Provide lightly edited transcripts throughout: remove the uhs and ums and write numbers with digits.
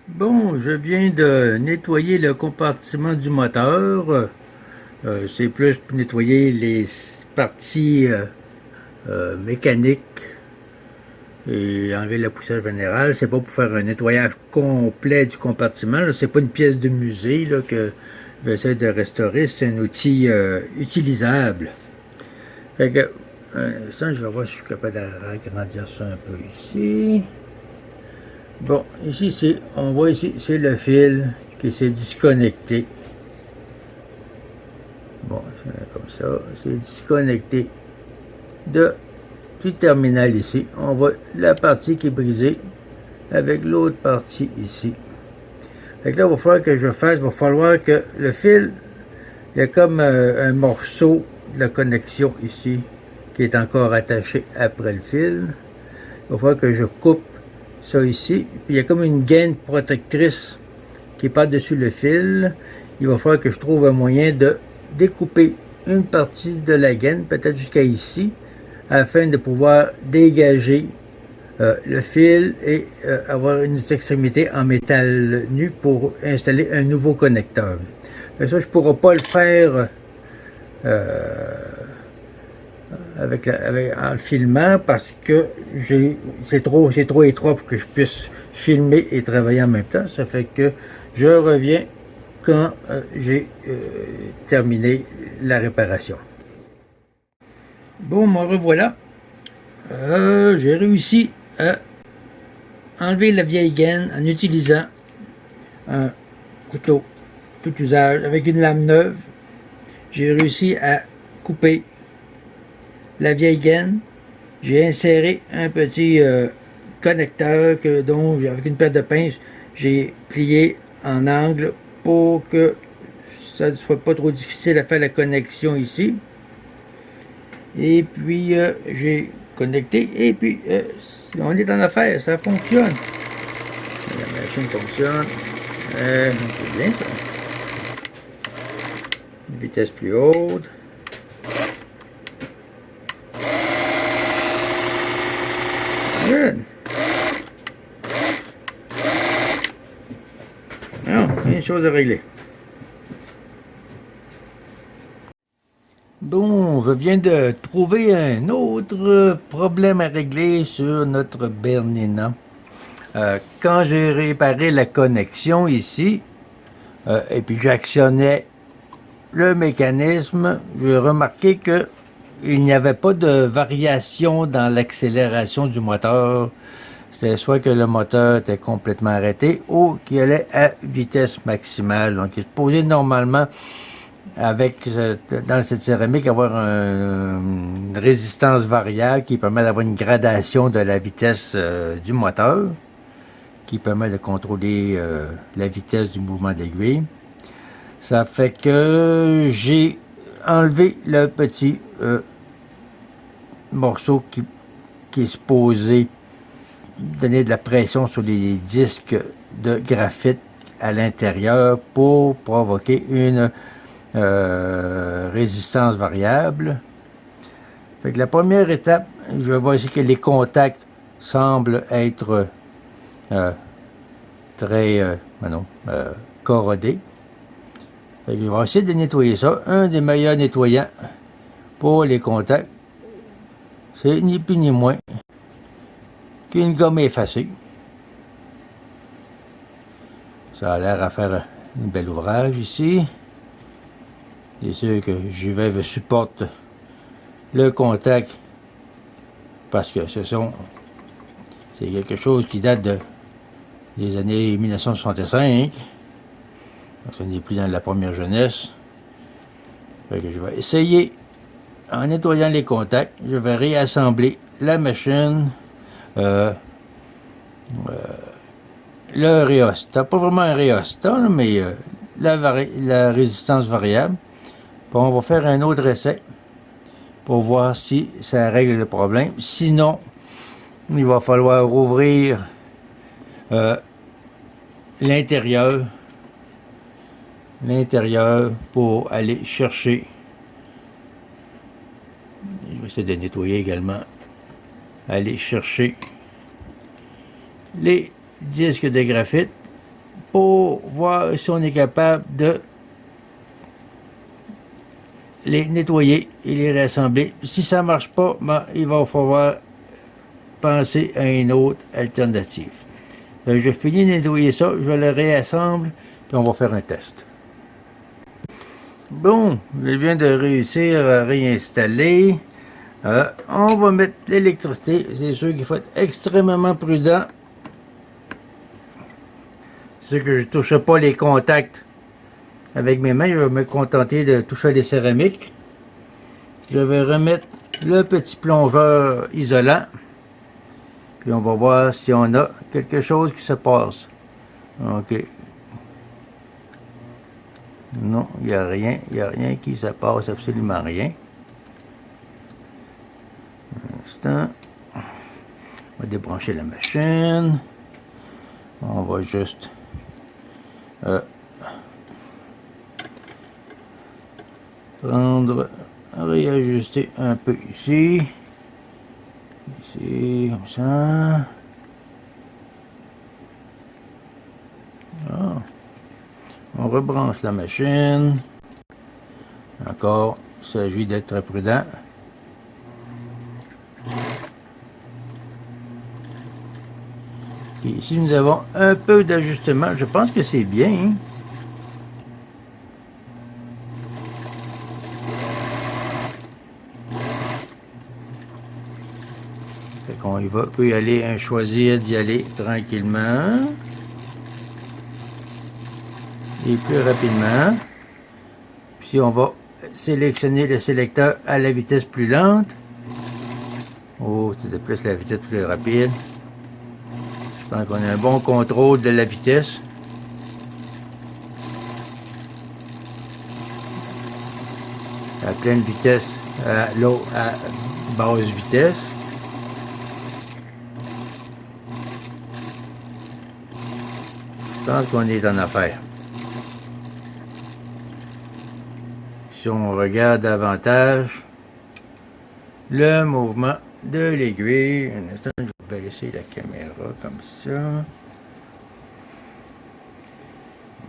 Bon, je viens de nettoyer le compartiment du moteur. C'est plus pour nettoyer les parties mécaniques et enlever la poussière générale. C'est pas pour faire un nettoyage complet du compartiment. Là. C'est pas une pièce de musée là, que j'essaie de restaurer. C'est un outil utilisable. Fait que, ça, je vais voir si je suis capable d'agrandir ça un peu ici. Bon, ici, on voit ici, c'est le fil qui s'est disconnecté. Bon, c'est comme ça, c'est disconnecté du terminal ici. On voit la partie qui est brisée avec l'autre partie ici. Fait que là, il va falloir que je fasse, il va falloir que le fil, il y a comme un morceau de la connexion ici qui est encore attaché après le fil. Il va falloir que je coupe ça ici. Puis il y a comme une gaine protectrice qui est par-dessus le fil. Il va falloir que je trouve un moyen de découper une partie de la gaine, peut-être jusqu'à ici, afin de pouvoir dégager le fil et avoir une extrémité en métal nu pour installer un nouveau connecteur. Mais ça, je ne pourrai pas le faire en filmant parce que c'est trop étroit pour que je puisse filmer et travailler en même temps. Ça fait que je reviens quand j'ai terminé la réparation. Bon, me revoilà. J'ai réussi à enlever la vieille gaine en utilisant un couteau tout usage avec une lame neuve. J'ai réussi à couper la vieille gaine. J'ai inséré un petit connecteur dont, avec une paire de pinces, j'ai plié en angle pour que ça ne soit pas trop difficile à faire la connexion ici. Et puis, j'ai connecté. Et puis, on est en affaire. Ça fonctionne. La machine fonctionne. C'est bien ça. Une vitesse plus haute. Good. Non, rien de chose à régler. Bon, je viens de trouver un autre problème à régler sur notre Bernina. Quand j'ai réparé la connexion ici, et puis j'actionnais le mécanisme, j'ai remarqué que il n'y avait pas de variation dans l'accélération du moteur. C'était soit que le moteur était complètement arrêté ou qu'il allait à vitesse maximale. Donc, il est supposé normalement, dans cette céramique, avoir une résistance variable qui permet d'avoir une gradation de la vitesse du moteur, qui permet de contrôler la vitesse du mouvement d'aiguille. Ça fait que j'ai enlevé le petit morceau qui est supposé donner de la pression sur les disques de graphite à l'intérieur pour provoquer une résistance variable. Fait que la première étape, je vais voir ici que les contacts semblent être très corrodés. Fait que je vais essayer de nettoyer ça. Un des meilleurs nettoyants pour les contacts, c'est ni plus ni moins qu'une gomme effacée. Ça a l'air à faire un bel ouvrage ici. C'est sûr que JVEV supporte le contact parce que c'est quelque chose qui date des années 1965. Donc ce n'est plus dans la première jeunesse. Fait que je vais essayer, en nettoyant les contacts, je vais réassembler la machine, le rhéostat, pas vraiment un rhéostat, mais la résistance variable. Puis on va faire un autre essai pour voir si ça règle le problème. Sinon, il va falloir rouvrir l'intérieur pour aller chercher. Je vais essayer de nettoyer également. Aller chercher les disques de graphite pour voir si on est capable de les nettoyer et les réassembler. Si ça ne marche pas, ben, il va falloir penser à une autre alternative. Je finis de nettoyer ça, je le réassemble, puis on va faire un test. Bon, je viens de réussir à réinstaller. On va mettre l'électricité. C'est sûr qu'il faut être extrêmement prudent. C'est sûr que je ne touche pas les contacts avec mes mains. Je vais me contenter de toucher les céramiques. Je vais remettre le petit plongeur isolant. Puis on va voir si on a quelque chose qui se passe. OK. Non, il n'y a rien. Il n'y a rien qui se passe, absolument rien. Un instant. On va débrancher la machine. On va juste prendre, réajuster un peu ici. Ici, comme ça. Ah. On rebranche la machine. Encore, il s'agit d'être très prudent. Et ici, nous avons un peu d'ajustement. Je pense que c'est bien. Hein? Fait qu'on y va, peut y aller, choisir d'y aller tranquillement. Et plus rapidement. Puis on va sélectionner le sélecteur à la vitesse plus lente. Oh, c'était plus la vitesse plus rapide. Je pense qu'on a un bon contrôle de la vitesse. À pleine vitesse, à basse vitesse. Je pense qu'on est en affaire. Si on regarde davantage le mouvement de l'aiguille, un instant, je vais baisser la caméra comme ça.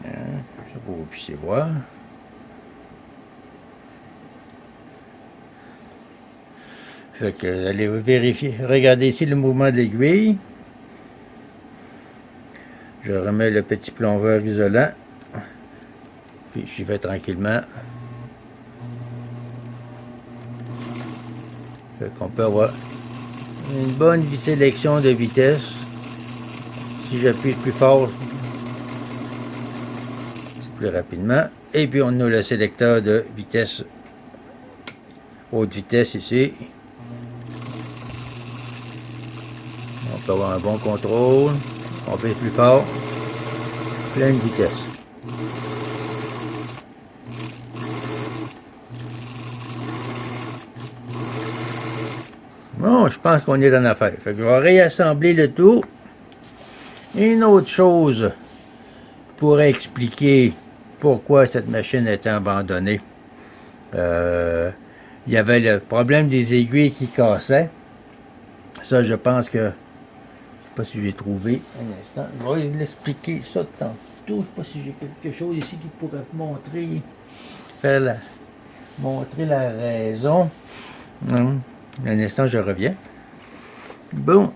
Ça pour que vous puissiez voir. Fait que allez vérifier, regardez ici le mouvement de l'aiguille. Je remets le petit plongeur isolant. Puis j'y vais tranquillement. Fait qu'on peut avoir une bonne sélection de vitesse. Si j'appuie plus fort, plus rapidement. Et puis on a le sélecteur de vitesse, haute vitesse ici. On peut avoir un bon contrôle. On fait plus fort. Pleine vitesse. Bon, je pense qu'on est en affaire. Fait que je vais réassembler le tout. Une autre chose pourrait expliquer pourquoi cette machine a été abandonnée. Il y avait le problème des aiguilles qui cassaient. Ça, je pense que... Je sais pas si j'ai trouvé un instant. Je vais l'expliquer ça tantôt. Je sais pas si j'ai quelque chose ici qui pourrait montrer... montrer la raison. Un instant, je reviens. Bon,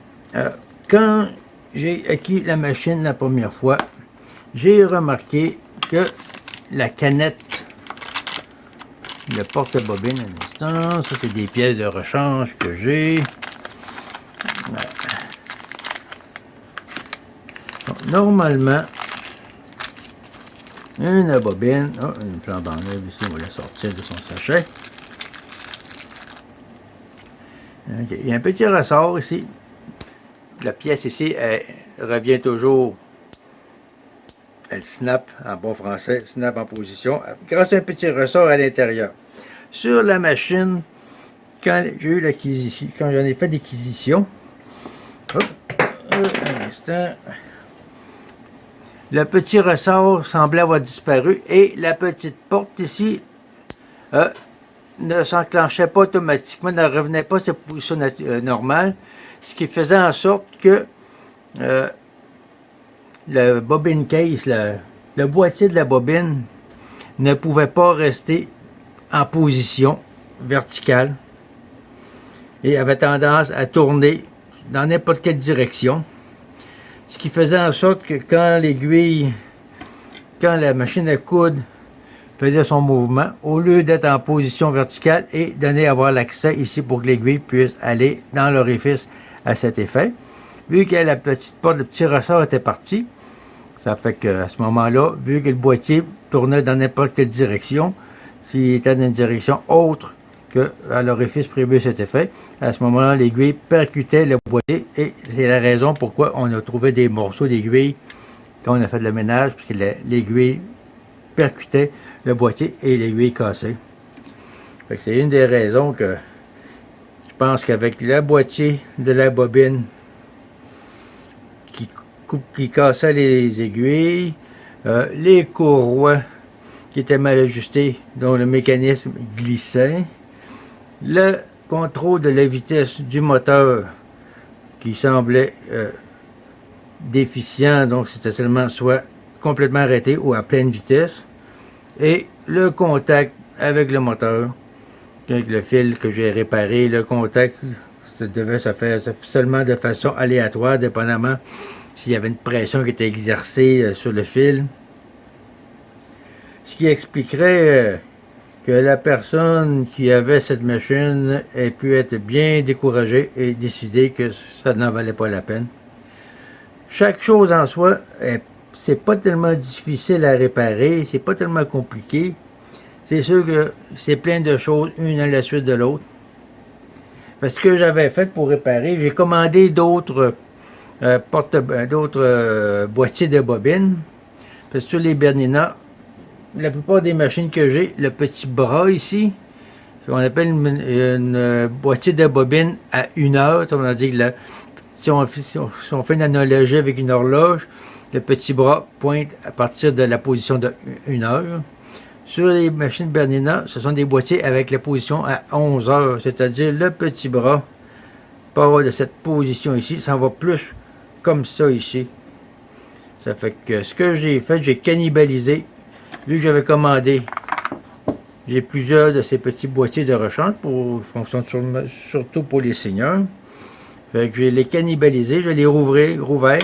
quand j'ai acquis la machine la première fois, j'ai remarqué que la canette, le porte-bobine, un instant, ça c'est des pièces de rechange que j'ai. Donc, normalement, une bobine, une flambe en neuve ici, on va la sortir de son sachet. Okay. Il y a un petit ressort ici. La pièce ici, elle revient toujours. Elle snap en bon français, snap en position, grâce à un petit ressort à l'intérieur. Sur la machine, quand j'ai eu l'acquisition, quand j'en ai fait l'acquisition, un instant, le petit ressort semblait avoir disparu et la petite porte ici ne s'enclenchait pas automatiquement, ne revenait pas à sa position normale, ce qui faisait en sorte que le bobine case, le boîtier de la bobine, ne pouvait pas rester en position verticale et avait tendance à tourner dans n'importe quelle direction. Ce qui faisait en sorte que quand la machine à coudre faisait son mouvement, au lieu d'être en position verticale et avoir l'accès ici pour que l'aiguille puisse aller dans l'orifice à cet effet, vu que la petite porte, le petit ressort était parti, ça fait qu'à ce moment-là, vu que le boîtier tournait dans n'importe quelle direction, s'il était dans une direction autre que à l'orifice prévu cet effet, à ce moment-là, l'aiguille percutait le boîtier et c'est la raison pourquoi on a trouvé des morceaux d'aiguille quand on a fait le ménage, puisque l'aiguille percutait le boîtier et l'aiguille cassée. C'est une des raisons que je pense qu'avec le boîtier de la bobine qui cassait les aiguilles, les courroies qui étaient mal ajustées, dont le mécanisme glissait, le contrôle de la vitesse du moteur qui semblait déficient, donc c'était seulement soit complètement arrêté ou à pleine vitesse, et le contact avec le moteur, avec le fil que j'ai réparé, le contact ça devait se faire seulement de façon aléatoire, dépendamment s'il y avait une pression qui était exercée sur le fil. Ce qui expliquerait que la personne qui avait cette machine ait pu être bien découragée et décider que ça n'en valait pas la peine. Chaque chose en soi, c'est pas tellement difficile à réparer, c'est pas tellement compliqué. C'est sûr que c'est plein de choses, une à la suite de l'autre. Parce que ce que j'avais fait pour réparer, j'ai commandé d'autres boîtiers de bobines. Parce que sur les Bernina, la plupart des machines que j'ai, le petit bras ici, ce qu'on appelle une boîtier de bobine à 1 heure. On a dit que si on fait une analogie avec une horloge, le petit bras pointe à partir de la position de 1 heure. Sur les machines Bernina, ce sont des boîtiers avec la position à 11 heures, c'est-à-dire le petit bras part de cette position ici, ça va plus comme ça ici. Ça fait que ce que j'ai fait, j'ai cannibalisé. Vu que j'avais commandé, j'ai plusieurs de ces petits boîtiers de rechange pour fonctionnent surtout pour les seniors. Fait que je vais les cannibaliser, je vais les rouvert.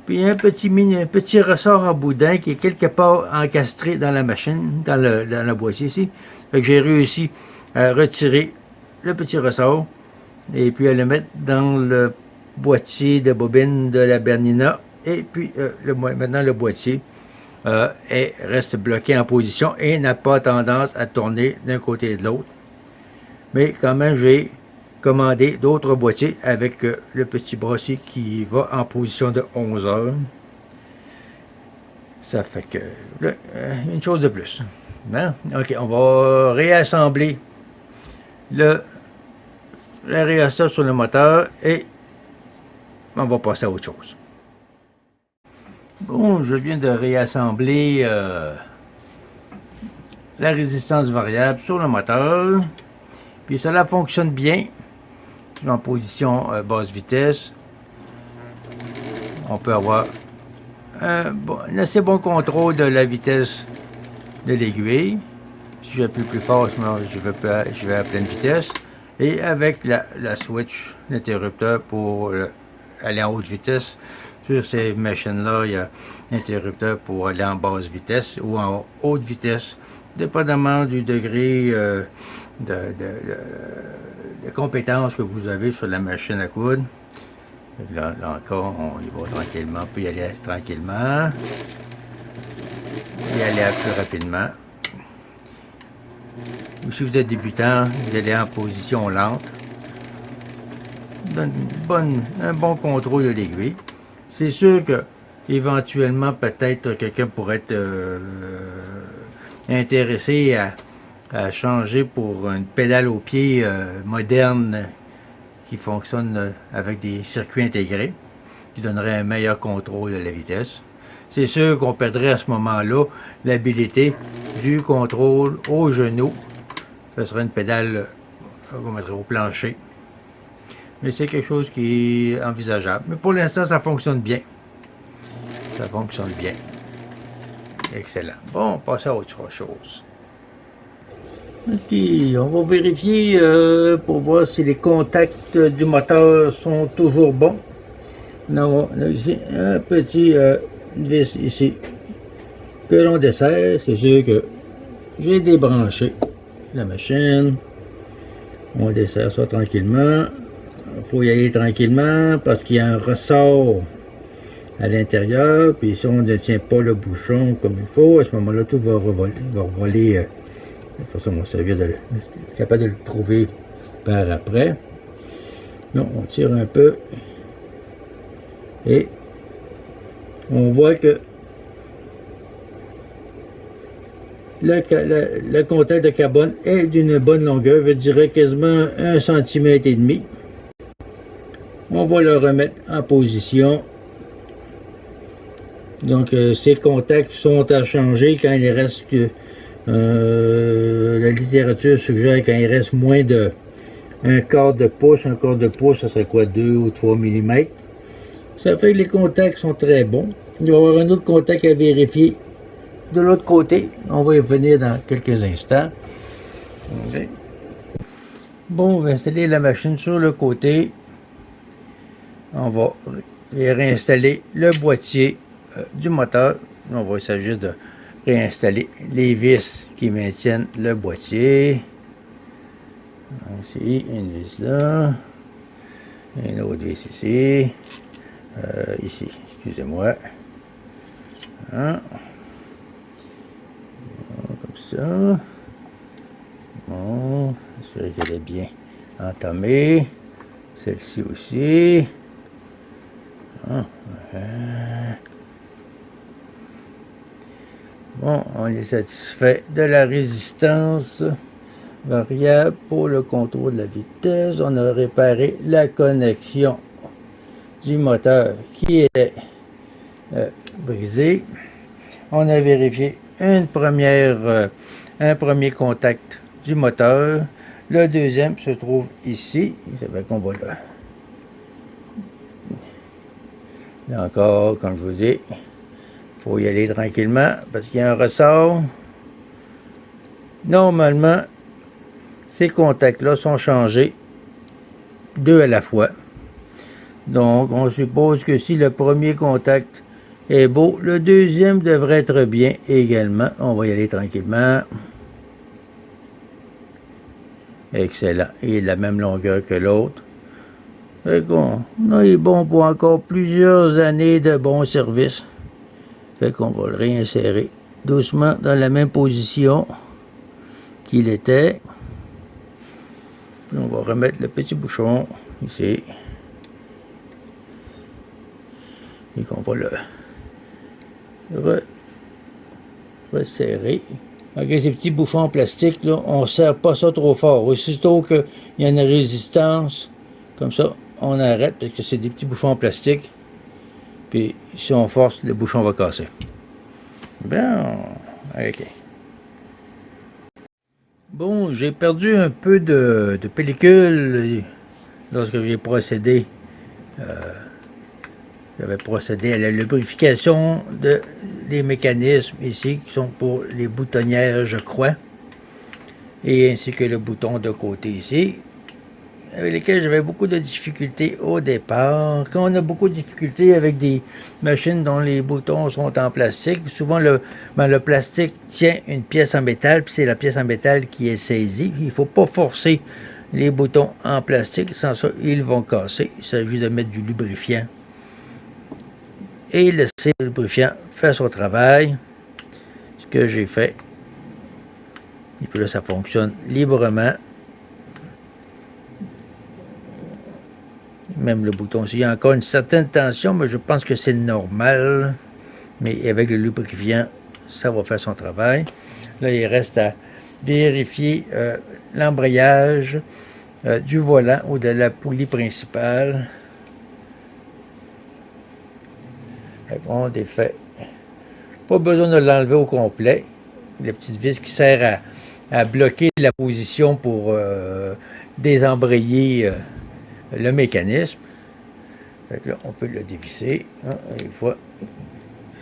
Puis un petit ressort en boudin qui est quelque part encastré dans la machine, dans le boîtier ici. Fait que j'ai réussi à retirer le petit ressort et puis à le mettre dans le boîtier de bobine de la Bernina. Et puis maintenant le boîtier reste bloqué en position et n'a pas tendance à tourner d'un côté et de l'autre. Mais quand même, j'ai commandé d'autres boîtiers avec le petit brassier qui va en position de 11 heures. Ça fait que une chose de plus. Hein? Ok, on va réassembler le réassort sur le moteur et on va passer à autre chose. Bon, je viens de réassembler la résistance variable sur le moteur. Puis cela fonctionne bien. En position basse vitesse. On peut avoir un assez bon contrôle de la vitesse de l'aiguille. Si j'appuie plus fort, je vais à pleine vitesse. Et avec la switch, l'interrupteur pour aller en haute vitesse. Sur ces machines-là, il y a l'interrupteur pour aller en basse vitesse ou en haute vitesse, dépendamment du degré de compétence que vous avez sur la machine à coudre. Là encore, on y va tranquillement, on peut y aller tranquillement, y aller plus rapidement. Ou si vous êtes débutant, vous allez en position lente. Donne un bon contrôle de l'aiguille. C'est sûr que éventuellement, peut-être quelqu'un pourrait être intéressé à changer pour une pédale au pied moderne qui fonctionne avec des circuits intégrés, qui donnerait un meilleur contrôle de la vitesse. C'est sûr qu'on perdrait à ce moment-là l'habilité du contrôle au genou. Ce serait une pédale qu'on mettrait au plancher. Mais c'est quelque chose qui est envisageable. Mais pour l'instant, ça fonctionne bien. ça fonctionne bien. Excellent. Bon, on passe à autre chose. Ok, on va vérifier pour voir si les contacts du moteur sont toujours bons. Non, on a ici un petit vis ici que l'on dessert. C'est sûr que j'ai débranché la machine. On dessert ça tranquillement. Il faut y aller tranquillement parce qu'il y a un ressort à l'intérieur. Puis si on ne tient pas le bouchon comme il faut, à ce moment-là, tout va revoler. De toute façon, on va servir de capable de le trouver par après. Non, on tire un peu. Et on voit que le contact de carbone est d'une bonne longueur, je dirais quasiment 1,5 cm. On va le remettre en position. Donc ces contacts sont à changer quand il reste que la littérature suggère quand il reste moins de un quart de pouce. Un quart de pouce, ça serait quoi, 2 ou 3 mm. Ça fait que les contacts sont très bons. Il va y avoir un autre contact à vérifier de l'autre côté. On va y revenir dans quelques instants. Okay. Bon, on va installer la machine sur le côté. On va réinstaller le boîtier du moteur. On va essayer juste de réinstaller les vis qui maintiennent le boîtier. Ici, une vis là. Une autre vis ici. Ici, excusez-moi. Hein? Comme ça. Bon, j'espère qu'elle est bien entamée. Celle-ci aussi. Bon, on est satisfait de la résistance variable pour le contrôle de la vitesse. On a réparé la connexion du moteur qui était brisée. On a vérifié un premier contact du moteur. Le deuxième se trouve ici. Ça fait qu'on va là. Là encore, comme je vous dis, il faut y aller tranquillement parce qu'il y a un ressort. Normalement, ces contacts-là sont changés 2 à la fois. Donc, on suppose que si le premier contact est beau, le deuxième devrait être bien également. On va y aller tranquillement. Excellent. Il est de la même longueur que l'autre. Fait qu'on est bon pour encore plusieurs années de bon service. Fait qu'on va le réinsérer doucement dans la même position qu'il était. Puis on va remettre le petit bouchon ici. Et qu'on va le resserrer. Ok, ces petits bouchons en plastique, là, on ne serre pas ça trop fort. Aussitôt qu'il y a une résistance, comme ça, on arrête parce que c'est des petits bouchons en plastique. Puis si on force, le bouchon va casser. Bien, ok. Bon, j'ai perdu un peu de pellicule lorsque j'ai procédé. J'avais procédé à la lubrification des mécanismes ici, qui sont pour les boutonnières, je crois. Et ainsi que le bouton de côté ici, avec lesquels j'avais beaucoup de difficultés au départ. Quand on a beaucoup de difficultés avec des machines dont les boutons sont en plastique, souvent le plastique tient une pièce en métal, puis c'est la pièce en métal qui est saisie. Il ne faut pas forcer les boutons en plastique, sans ça, ils vont casser. Il s'agit de mettre du lubrifiant et laisser le lubrifiant faire son travail. Ce que j'ai fait. Et puis là, ça fonctionne librement. Même le bouton, il y a encore une certaine tension, mais je pense que c'est normal. Mais avec le lubrifiant, ça va faire son travail. Là, il reste à vérifier l'embrayage du volant ou de la poulie principale. On défait. Pas besoin de l'enlever au complet. La petite vis qui sert à bloquer la position pour désembrayer le mécanisme. Fait que là, on peut le dévisser. Une fois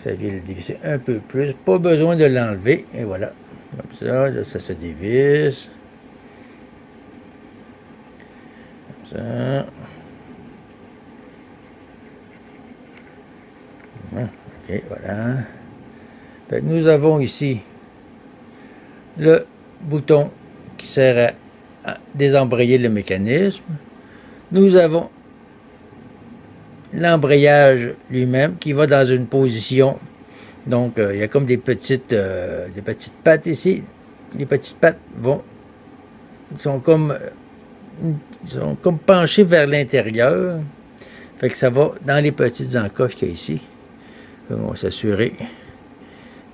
Ça vient le dévisser un peu plus. Pas besoin de l'enlever. Et voilà. Comme ça, là, ça se dévisse. Comme ça. OK, voilà. Fait que nous avons ici le bouton qui sert à désembrayer le mécanisme. Nous avons l'embrayage lui-même qui va dans une position. Donc, il y a comme des petites pattes ici. Les petites pattes sont comme penchées vers l'intérieur. Fait que ça va dans les petites encoches qu'il y a ici. On va s'assurer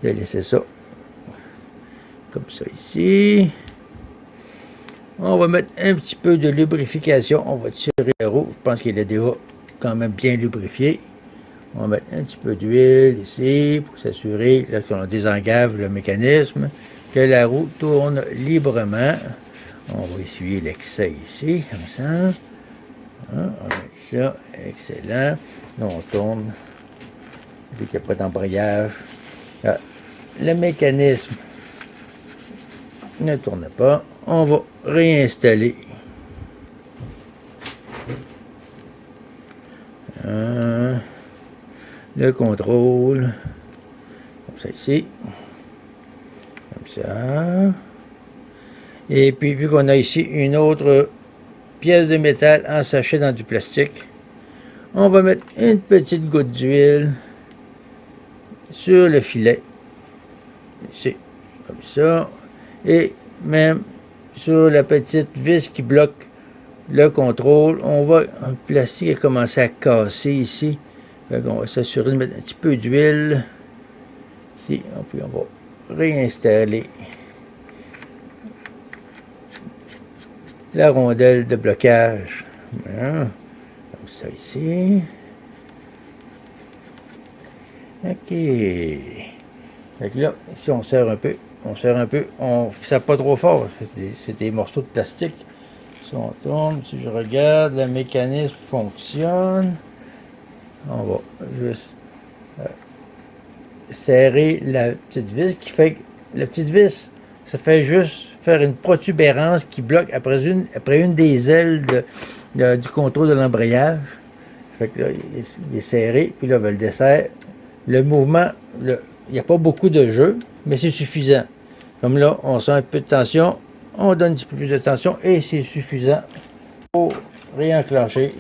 de laisser ça comme ça ici. On va mettre un petit peu de lubrification. On va tirer la roue. Je pense qu'il est déjà quand même bien lubrifié. On va mettre un petit peu d'huile ici pour s'assurer, lorsqu'on désengage le mécanisme, que la roue tourne librement. On va essuyer l'excès ici, comme ça. On va mettre ça. Excellent. Là, on tourne. Vu qu'il n'y a pas d'embrayage. Le mécanisme ne tourne pas. On va réinstaller le contrôle. Comme ça ici. Comme ça. Et puis, vu qu'on a ici une autre pièce de métal en sachet dans du plastique, on va mettre une petite goutte d'huile sur le filet. Ici. Comme ça. Et même sur la petite vis qui bloque le contrôle, on va, le plastique a commencé à casser ici. On va s'assurer de mettre un petit peu d'huile ici. Puis on va réinstaller la rondelle de blocage. Voilà. Comme ça ici. OK. Fait que là, ici on serre un peu. On serre un peu. On ne serre pas trop fort. C'est des morceaux de plastique. Si on tourne, si je regarde, le mécanisme fonctionne. On va juste serrer la petite vis qui fait que la petite vis, ça fait juste faire une protubérance qui bloque après une des ailes du contrôle de l'embrayage. Fait que là, il est serré, puis là, ben, le dessert, le mouvement, il n'y a pas beaucoup de jeu, mais c'est suffisant. Comme là, on sent un peu de tension, on donne un petit peu plus de tension et c'est suffisant pour réenclencher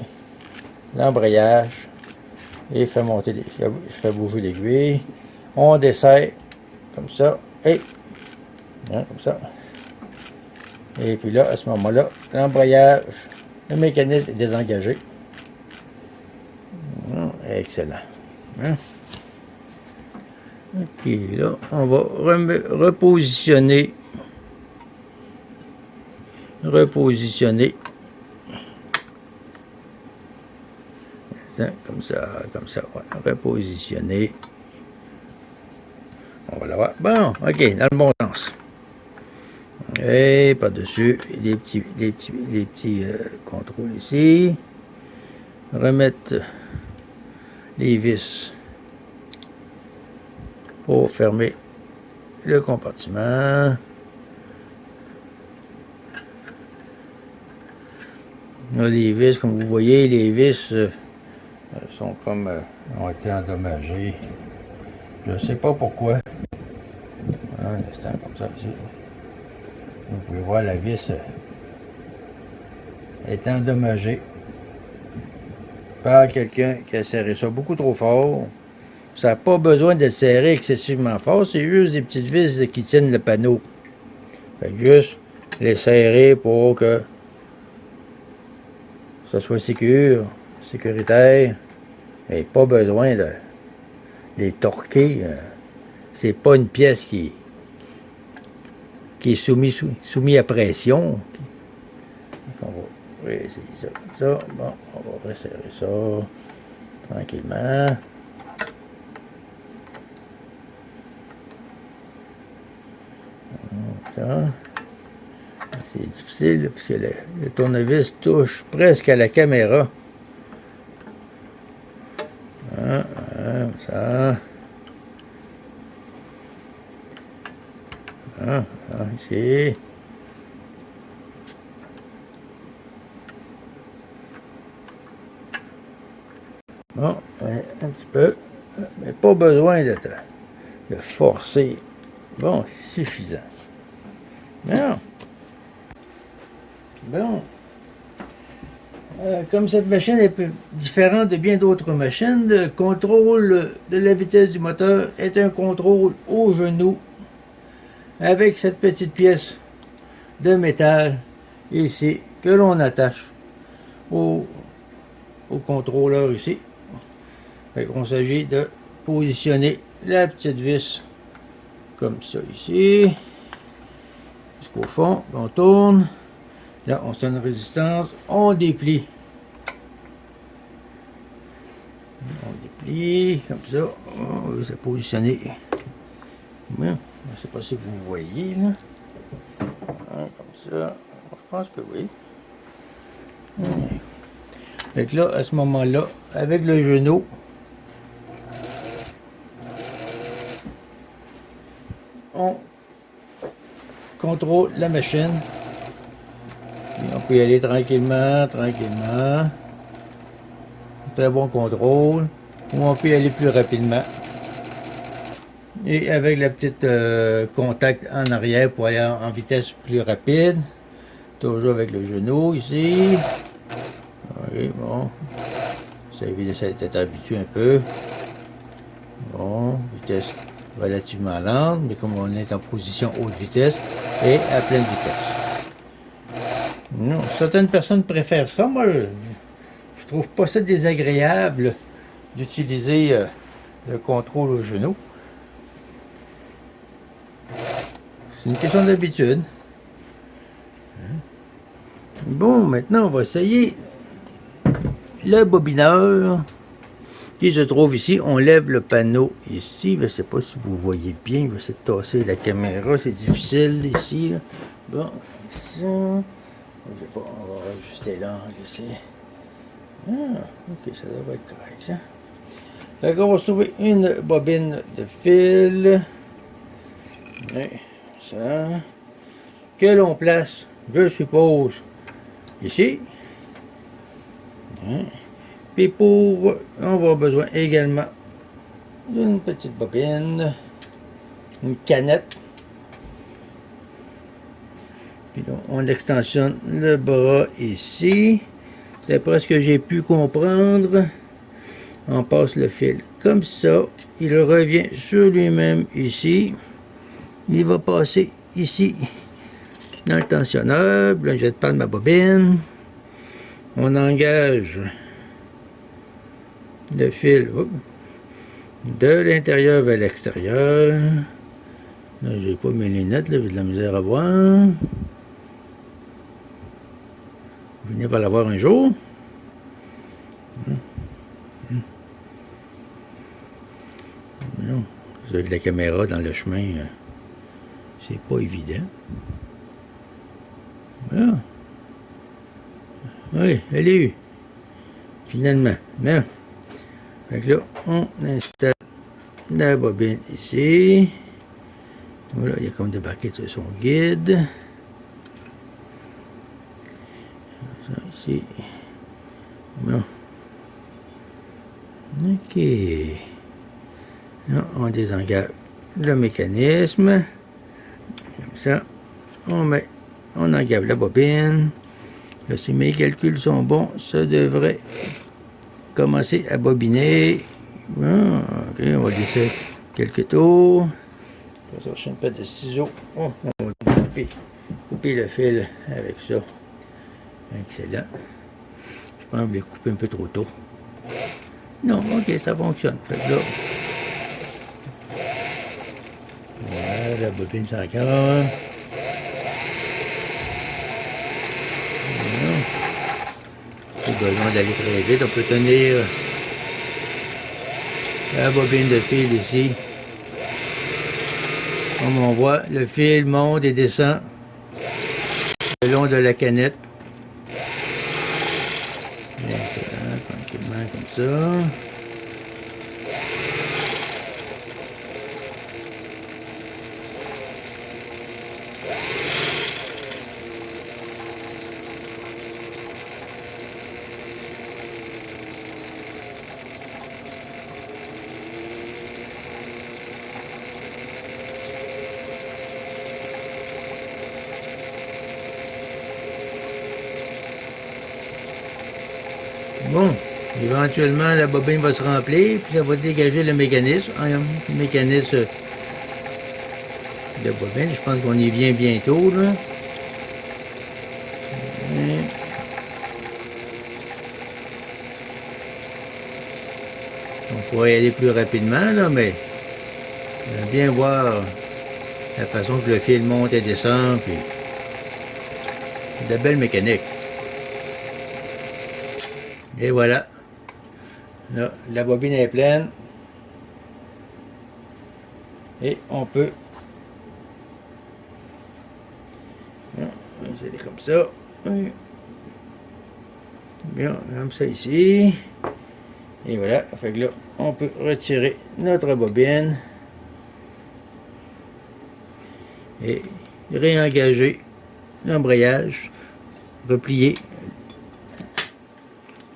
l'embrayage et faire monter je fais bouger l'aiguille. On dessert comme ça et comme ça. Et puis là, à ce moment-là, l'embrayage, le mécanisme est désengagé. Excellent. OK, là, on va repositionner. Comme ça, ouais. Repositionner. On va l'avoir. Bon, OK, dans le bon sens. Et par-dessus, les petits contrôles ici. Remettre les vis pour fermer le compartiment. Là, les vis, comme vous voyez, les vis sont comme ont été endommagées. Je ne sais pas pourquoi. Un instant comme ça ici. Vous pouvez voir la vis est endommagée par quelqu'un qui a serré ça beaucoup trop fort. Ça n'a pas besoin d'être serré excessivement fort, c'est juste des petites vis qui tiennent le panneau. Fait que juste les serrer pour que ça soit sécuritaire. Mais pas besoin de les torquer. C'est pas une pièce qui est soumise à pression. On va essayer ça comme ça. Bon, on va resserrer ça tranquillement. Ça. C'est difficile parce que le tournevis touche presque à la caméra. Ça. Ici. Bon, un petit peu, mais pas besoin de forcer. Bon, suffisant. Bon. Bon. Comme cette machine est différente de bien d'autres machines, le contrôle de la vitesse du moteur est un contrôle au genou avec cette petite pièce de métal ici que l'on attache au contrôleur ici. On s'agit de positionner la petite vis comme ça ici jusqu'au fond, on tourne. Là, on sent une résistance, on déplie. On déplie, comme ça. On va se positionner. Bon, je ne sais pas si vous voyez, là. Comme ça. Je pense que oui. Donc là, à ce moment-là, avec le genou, on contrôle la machine. Et on peut y aller tranquillement, tranquillement. Très bon contrôle. Ou on peut y aller plus rapidement. Et avec la petite contact en arrière pour aller en vitesse plus rapide. Toujours avec le genou ici. Oui, bon. Ça évite d'être habitué un peu. Bon, vitesse relativement lente, mais comme on est en position haute vitesse et à pleine vitesse. Non, certaines personnes préfèrent ça. Moi, je trouve pas ça désagréable d'utiliser le contrôle au genou. C'est une question d'habitude. Bon, maintenant, on va essayer le bobineur qui se trouve ici. On lève le panneau ici. Je ne sais pas si vous voyez bien. Je vais essayer de tasser la caméra. C'est difficile ici. Là. Bon, ça. Je sais pas, on va ajuster l'angle ici. Ok, ça devrait être correct, ça. Fait qu'on va se trouver une bobine de fil. Et ça. Que l'on place, je suppose, ici. Puis on va avoir besoin également d'une petite bobine, une canette. Puis là, on extensionne le bras ici. D'après ce que j'ai pu comprendre, on passe le fil comme ça. Il revient sur lui-même ici. Il va passer ici dans le tensionneur. Là, je vais prendre ma bobine. On engage le fil de l'intérieur vers l'extérieur. Là, j'ai pas mes lunettes, là, j'ai de la misère à voir. Je venais par l'avoir un jour. Avec la caméra dans le chemin, c'est pas évident. Ah. Oui, elle est eu. Finalement. Bien. Fait que là, on installe la bobine ici. Voilà, il y a comme débarqué sur son guide. Ça ici. Bon. OK. Là, on désengage le mécanisme. Comme ça, on engage la bobine. Là, si mes calculs sont bons, ça devrait commencer à bobiner. Bon, OK, on va laisser quelques tours. On va chercher une paire de ciseaux. Oh, on va couper le fil avec ça. Excellent. Je pense que je l'ai coupé un peu trop tôt. Non, OK, ça fonctionne. Fait que là, voilà, la bobine s'encadre. Pas besoin d'aller très vite. On peut tenir la bobine de fil ici. Comme on voit, le fil monte et descend le long de la canette. Tranquillement comme ça. Bon, éventuellement, la bobine va se remplir, puis ça va dégager le mécanisme. Le mécanisme de bobine, je pense qu'on y vient bientôt, là. On pourrait y aller plus rapidement, là, mais j'aime bien voir la façon que le fil monte et descend, puis de belle mécanique. Et voilà. Là, la bobine est pleine. Et on peut... On va essayer comme ça. Bien, comme ça ici. Et voilà. Fait que là, on peut retirer notre bobine. Et réengager l'embrayage. Replier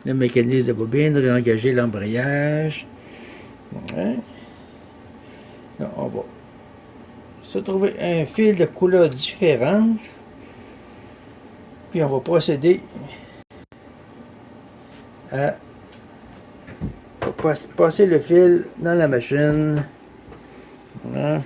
le mécanisme de bobine, réengager l'embrayage. Ouais. Là, on va se trouver un fil de couleur différente. Puis on va procéder à passer le fil dans la machine. Voilà.